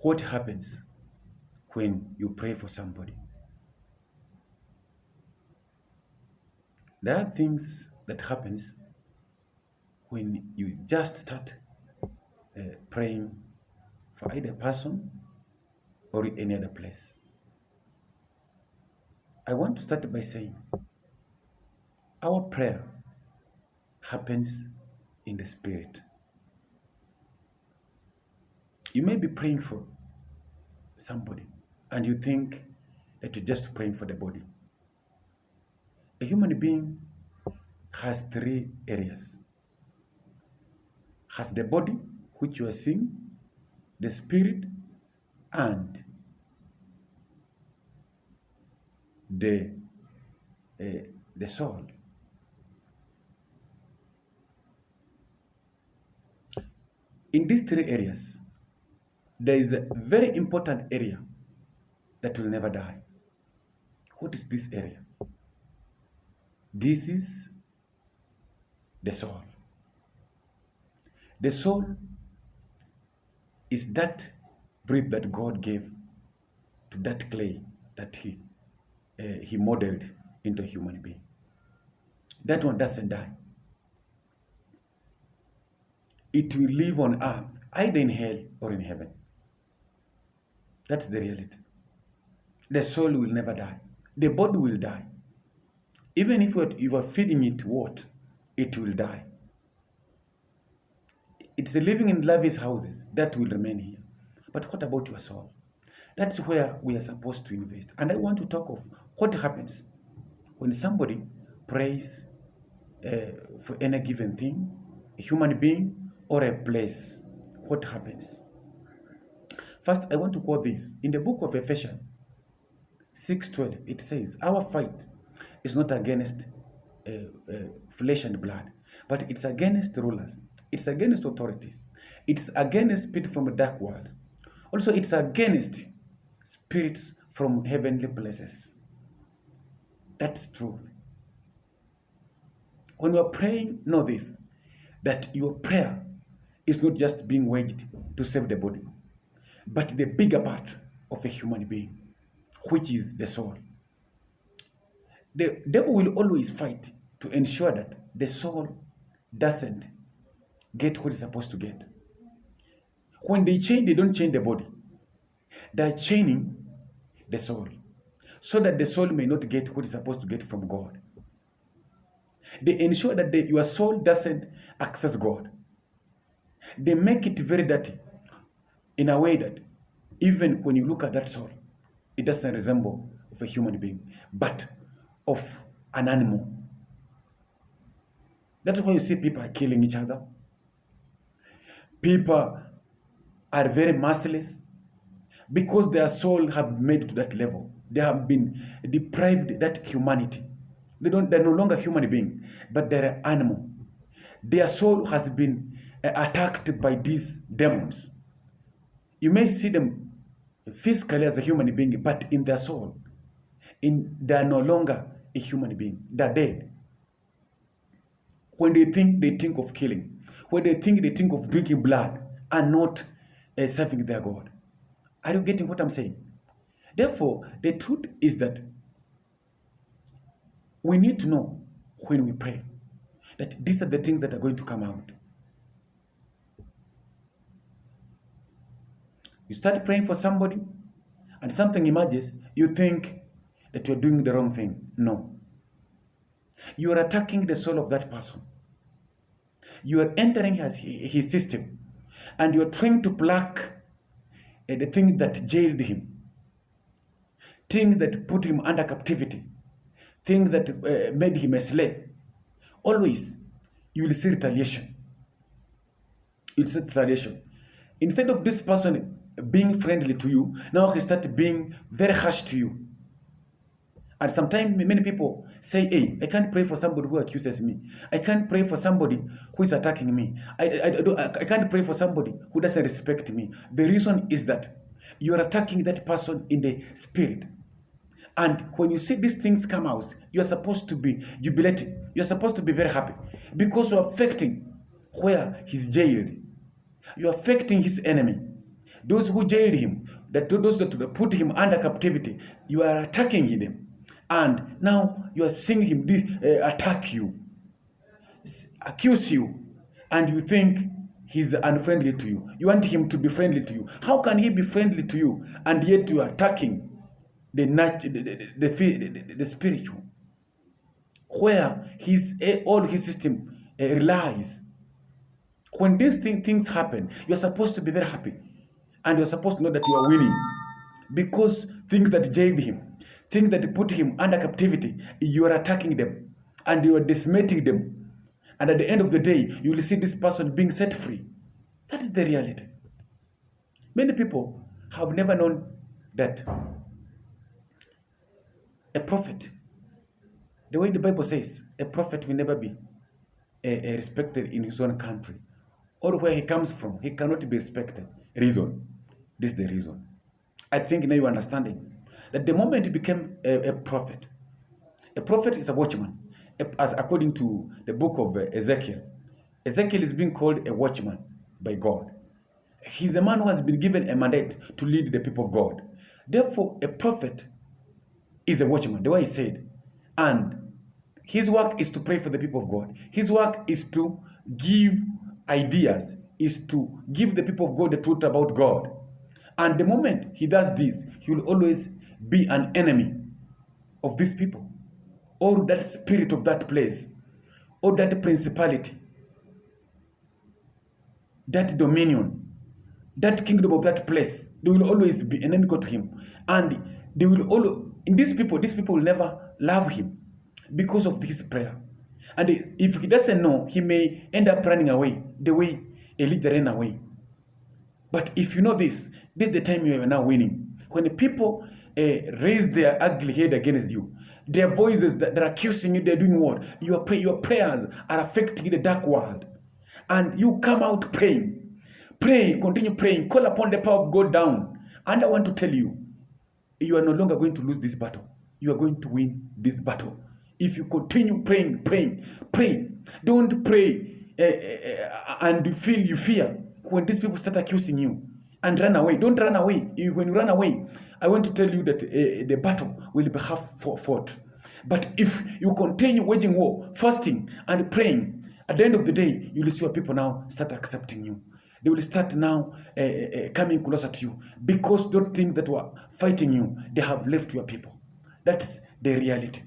what happens when you pray for somebody. There are things that happens when you just start praying for either person or any other place. I want to start by saying our prayer happens in the spirit. You may be praying for somebody and you think that you're just praying for the body. A human being has three areas. Has the body, which you are seeing, the spirit, and the soul. In these three areas, there is a very important area that will never die. What is this area? This is the soul. The soul is that breath that God gave to that clay that he modeled into a human being. That one doesn't die. It will live on earth, either in hell or in heaven. That's the reality. The soul will never die. The body will die. Even if you are feeding it what, it will die. It's a living in lavish houses that will remain here. But what about your soul? That's where we are supposed to invest. And I want to talk of what happens when somebody prays for any given thing, a human being or a place. What happens? First, I want to quote this. In the book of Ephesians 6:12, it says, our fight is not against flesh and blood, but it's against rulers. It's against authorities. It's against spirit from a dark world. Also, it's against spirits from heavenly places. That's truth. When you are praying, know this, that your prayer is not just being waged to save the body, but the bigger part of a human being, which is the soul. The devil will always fight to ensure that the soul doesn't get what it's supposed to get. When they chain, they don't chain the body. They're chaining the soul so that the soul may not get what it's supposed to get from God. They ensure that your soul doesn't access God. They make it very dirty in a way that even when you look at that soul, it doesn't resemble of a human being, but of an animal. That's why you see people are killing each other. People are very merciless because their soul have made to that level. They have been deprived that humanity. They're no longer human being, but they're an animal. Their soul has been attacked by these demons. You may see them physically as a human being, but in their soul, they are no longer a human being. They're dead. When they think of killing. When they think of drinking blood and not serving their God. Are you getting what I'm saying? Therefore, the truth is that we need to know when we pray that these are the things that are going to come out. You start praying for somebody and something emerges, you think that you're doing the wrong thing. No. You are attacking the soul of that person. You are entering his system and you're trying to pluck the thing that jailed him, things that put him under captivity, things that made him a slave. Always, you will see retaliation. You'll see retaliation. Instead of this person being friendly to you, now he starts being very harsh to you. And sometimes many people say, hey, I can't pray for somebody who accuses me. I can't pray for somebody who is attacking me. I can't pray for somebody who doesn't respect me. The reason is that you are attacking that person in the spirit. And when you see these things come out, you are supposed to be jubilating. You are supposed to be very happy because you are affecting where he's jailed. You are affecting his enemy. those who jailed him, those that put him under captivity, you are attacking them. And now you are seeing him attack you, accuse you, and you think he's unfriendly to you. You want him to be friendly to you. How can he be friendly to you and yet you are attacking the spiritual, where all his system relies? When these things happen, you're supposed to be very happy, and you're supposed to know that you are winning, because things that jailed him, things that put him under captivity, you are attacking them and you are decimating them. And at the end of the day, you will see this person being set free. That is the reality. Many people have never known that a prophet, the way the Bible says, a prophet will never be respected in his own country, or where he comes from, he cannot be respected. Reason. This is the reason. I think now you're understanding that the moment you became a prophet is a watchman. As according to the book of Ezekiel is being called a watchman by God. He's a man who has been given a mandate to lead the people of God. Therefore, a prophet is a watchman, the way he said. And his work is to pray for the people of God. His work is to give ideas, is to give the people of God the truth about God. And the moment he does this, he will always be an enemy of these people, or that spirit of that place, or that principality, that dominion, that kingdom of that place. They will always be inimical to him. And they will always, these people will never love him because of his prayer. And if he doesn't know, he may end up running away the way Elijah ran away. But if you know this is the time you are now winning. When the people raise their ugly head against you, their voices that are accusing you, they're doing what? Your prayers are affecting the dark world. And you come out praying. Pray, continue praying. Call upon the power of God down. And I want to tell you, you are no longer going to lose this battle. You are going to win this battle. If you continue praying. Don't pray and you fear when these people start accusing you and run away. Don't run away. When you run away, I want to tell you that the battle will be half fought. But if you continue waging war, fasting and praying, at the end of the day, you will see your people now start accepting you. They will start now coming closer to you, because don't think that were fighting you, they have left your people. That's the reality.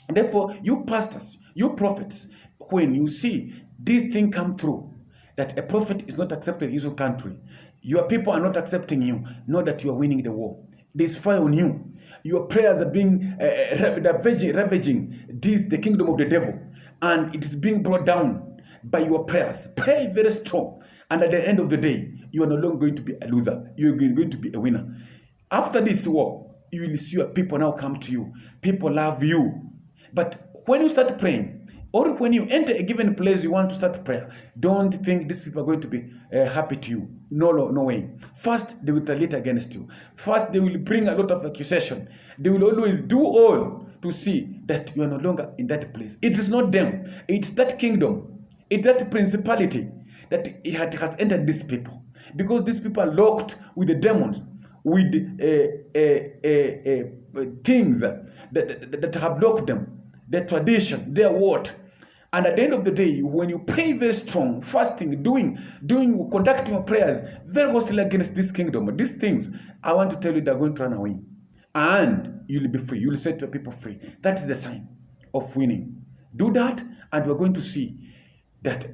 And therefore, you pastors, you prophets, when you see this thing come through, that a prophet is not accepted in his own country, your people are not accepting you, know that you are winning the war. There's fire on you. Your prayers are being ravaging the kingdom of the devil, and it is being brought down by your prayers. Pray very strong, and at the end of the day, you are no longer going to be a loser. You are going to be a winner. After this war, you will see your people now come to you. People love you. But when you start praying, or when you enter a given place, you want to start prayer, don't think these people are going to be happy to you. No way. First, they will retaliate against you. First, they will bring a lot of accusation. They will always do all to see that you are no longer in that place. It is not them. It's that kingdom. It's that principality that it has entered these people. Because these people are locked with the demons, with things that have blocked them. Their tradition, their word. And at the end of the day, when you pray very strong, fasting, conducting your prayers very hostile against this kingdom, these things, I want to tell you, they're going to run away. And you'll be free. You'll set your people free. That is the sign of winning. Do that, and we're going to see that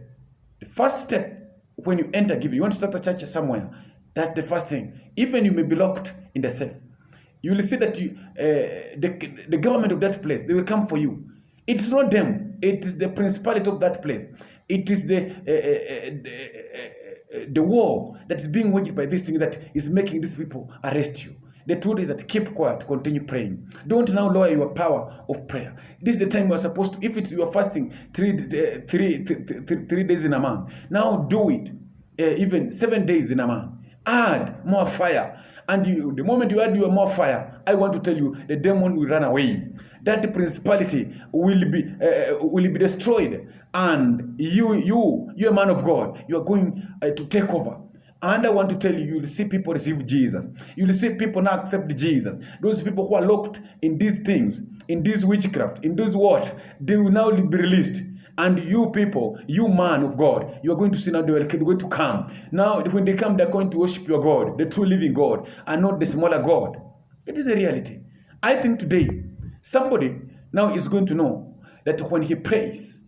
the first step when you enter giving, you want to start a church somewhere, that's the first thing. Even you may be locked in the cell. You will see that the government of that place, they will come for you. It's not them. It is the principality of that place. It is the war that is being waged by this thing that is making these people arrest you. The truth is that keep quiet, continue praying. Don't now lower your power of prayer. This is the time you are supposed to, if you are fasting 3 days in a month, now do it even 7 days in a month. Add more fire. And the moment you add your more fire, I want to tell you, the demon will run away. That principality will be destroyed. And you, a man of God, you are going to take over. And I want to tell you, you'll see people receive Jesus. You'll see people now accept Jesus. Those people who are locked in these things, in this witchcraft, in this what, they will now be released. And you people, you man of God, you are going to see now they are going to come. Now when they come, they're going to worship your God, the true living God, and not the smaller God. It is the reality. I think today, somebody now is going to know that when he prays,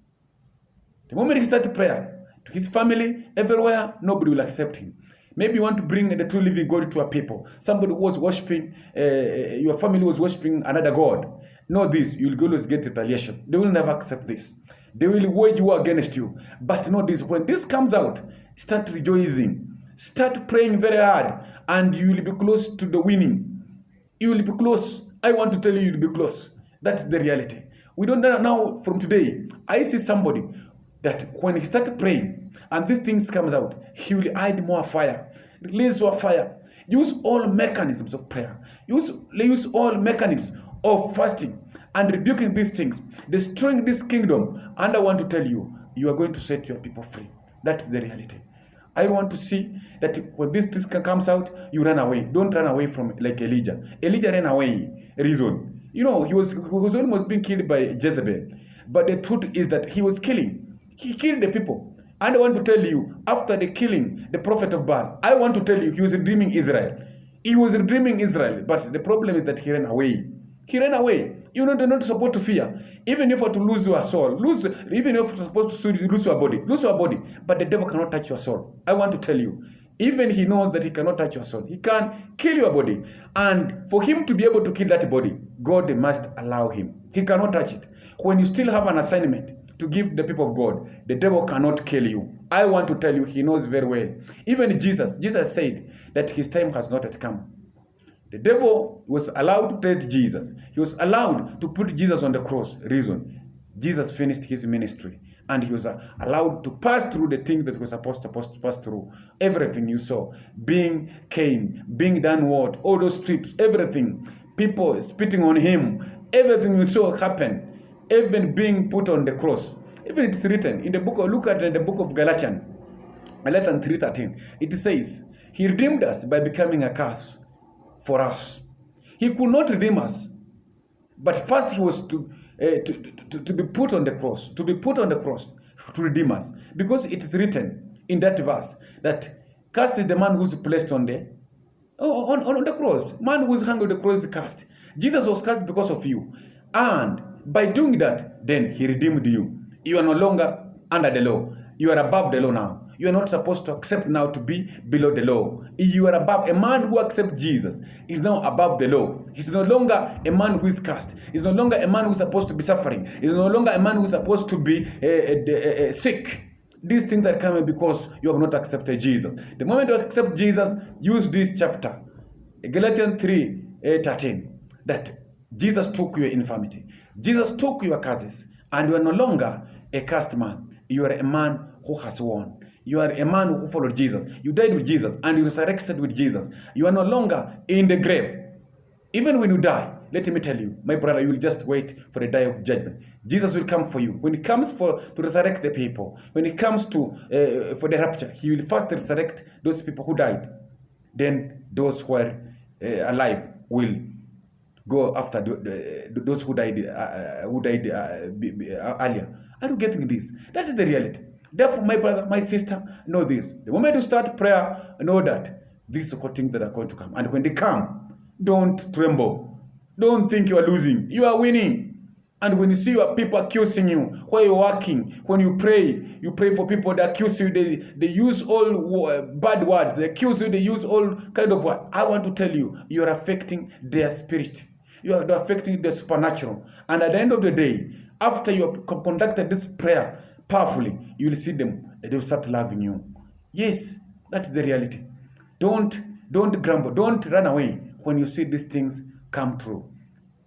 the moment he starts prayer, to his family, everywhere, nobody will accept him. Maybe you want to bring the true living God to a people. Somebody who was worshiping, your family was worshiping another God. Know this, you'll always get retaliation. They will never accept this. They will wage war against you. But know this, when this comes out, start rejoicing. Start praying very hard, and you will be close to the winning. You will be close. I want to tell you, you'll be close. That's the reality. We don't know now from today. I see somebody that when he starts praying and these things comes out, he will add more fire, release more fire. Use all mechanisms of prayer. Use all mechanisms of fasting and rebuking these things, destroying this kingdom. And I want to tell you, you are going to set your people free. That's the reality. I want to see that when this comes out, you run away. Don't run away from like Elijah. Elijah ran away. Reason. You know, he was almost being killed by Jezebel. But the truth is that he was killing. He killed the people. And I want to tell you, after the killing the prophet of Baal, I want to tell you, he was redeeming Israel. He was redeeming Israel. But the problem is that he ran away. He ran away. You know, they're not supposed to fear. Even if you are to lose your soul, even if you're supposed to lose your body. But the devil cannot touch your soul. I want to tell you, even he knows that he cannot touch your soul. He can kill your body. And for him to be able to kill that body, God must allow him. He cannot touch it. When you still have an assignment to give the people of God, the devil cannot kill you. I want to tell you, he knows very well. Even Jesus said that his time has not yet come. The devil was allowed to take Jesus. He was allowed to put Jesus on the cross. Reason, Jesus finished his ministry. And he was allowed to pass through the things that he was supposed to pass through. Everything you saw, being caned, being done what, all those strips, everything. People spitting on him, everything you saw happen. Even being put on the cross. Even it's written in the book of, look at the book of Galatians 3:13. It says, he redeemed us by becoming a curse for us. He could not redeem us, but first he was to be put on the cross, to redeem us, because it is written in that verse that cursed is the man who's placed on the cross. Man who is hung on the cross is cursed. Jesus was cursed because of you, and by doing that, then he redeemed you. You are no longer under the law. You are above the law now. You are not supposed to accept now to be below the law. You are above. A man who accepts Jesus is now above the law. He's no longer a man who is cursed. He's no longer a man who is supposed to be suffering. He's no longer a man who is supposed to be sick. These things are coming because you have not accepted Jesus. The moment you accept Jesus, use this chapter, Galatians 3:13, that Jesus took your infirmity. Jesus took your curses, and you are no longer a cursed man. You are a man who has won. You are a man who followed Jesus. You died with Jesus and you resurrected with Jesus. You are no longer in the grave. Even when you die, let me tell you, my brother, you will just wait for the day of judgment. Jesus will come for you. When he comes to resurrect the people, when he comes to for the rapture, he will first resurrect those people who died. Then those who are alive will go after those who died earlier. Are you getting this? That is the reality. Therefore, my brother, my sister, know this. The moment you start prayer, know that these are things that are going to come. And when they come, don't tremble. Don't think you are losing. You are winning. And when you see your people accusing you, where you're working, when you pray for people that accuse you, they use all bad words. They accuse you, they use all kind of words. I want to tell you, you are affecting their spirit. You are affecting the supernatural. And at the end of the day, after you have conducted this prayer powerfully, you will see them, they will start loving you. Yes, that's the reality. Don't grumble, don't run away when you see these things come true.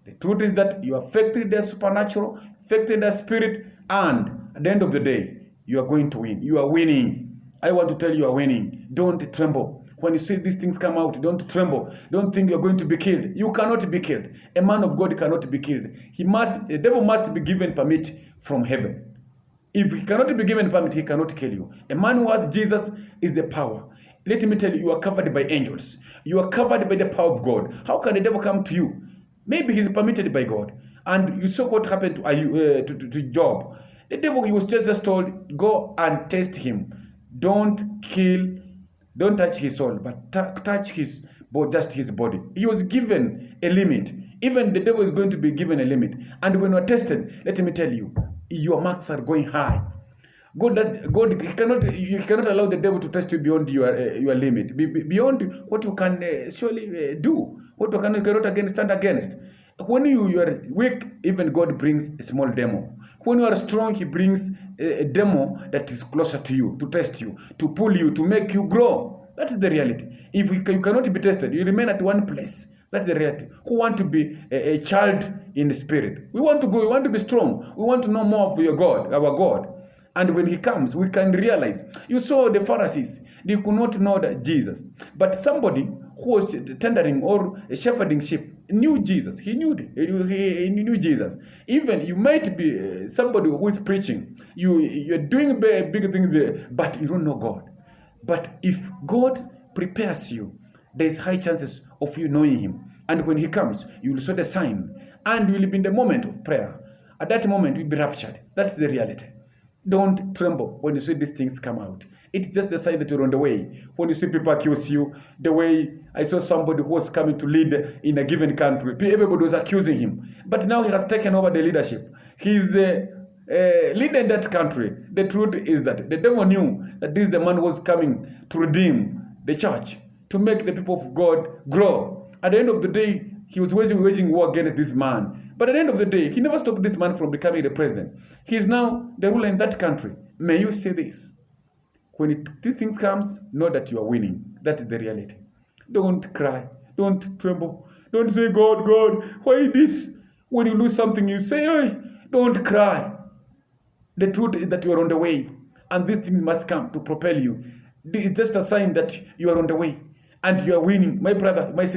The truth is that you are affecting their supernatural, affecting their spirit, and at the end of the day, you are going to win. You are winning. I want to tell you are winning. Don't tremble. When you see these things come out, don't tremble. Don't think you're going to be killed. You cannot be killed. A man of God cannot be killed. The devil must be given permit from heaven. If he cannot be given permit, he cannot kill you. A man who has Jesus is the power. let me tell you, you are covered by angels. You are covered by the power of God. How can the devil come to you? Maybe he's permitted by God. And you saw what happened to Job. The devil, he was just told, go and test him. Don't kill, don't touch his soul, but touch his just his body. He was given a limit. Even the devil is going to be given a limit. And when you are tested, let me tell you, your marks are going high. God you cannot allow the devil to test you beyond your limit, beyond what you can surely do, what you cannot stand against. When you are weak, even God brings a small demo. When you are strong, he brings a demo that is closer to you, to test you, to pull you, to make you grow. That is the reality. If you cannot be tested, you remain at one place. That's the reality. Who want to be a child in the spirit? We want to go, we want to be strong. We want to know more of your God, our God. And when he comes, we can realize. You saw the Pharisees, they could not know that Jesus. But somebody who was tendering or shepherding sheep knew Jesus. He knew Jesus. Even you might be somebody who is preaching. You're doing big things, but you don't know God. But if God prepares you, there's high chances of you knowing him. And when he comes, you will saw the sign. And you will be in the moment of prayer. At that moment, you'll be raptured. That's the reality. Don't tremble when you see these things come out. It's just the sign that you're on the way. When you see people accuse you, the way I saw somebody who was coming to lead in a given country, everybody was accusing him. But now he has taken over the leadership. He's the leader in that country. The truth is that the devil knew that this is the man who was coming to redeem the church, to make the people of God grow. At the end of the day, he was waging war against this man. But at the end of the day, he never stopped this man from becoming the president. He is now the ruler in that country. May you say this. When these things comes, know that you are winning. That is the reality. Don't cry. Don't tremble. Don't say, God, why this? When you lose something, you say, hey, don't cry. The truth is that you are on the way. And these things must come to propel you. It's just a sign that you are on the way. And you are winning. My brother, my sister.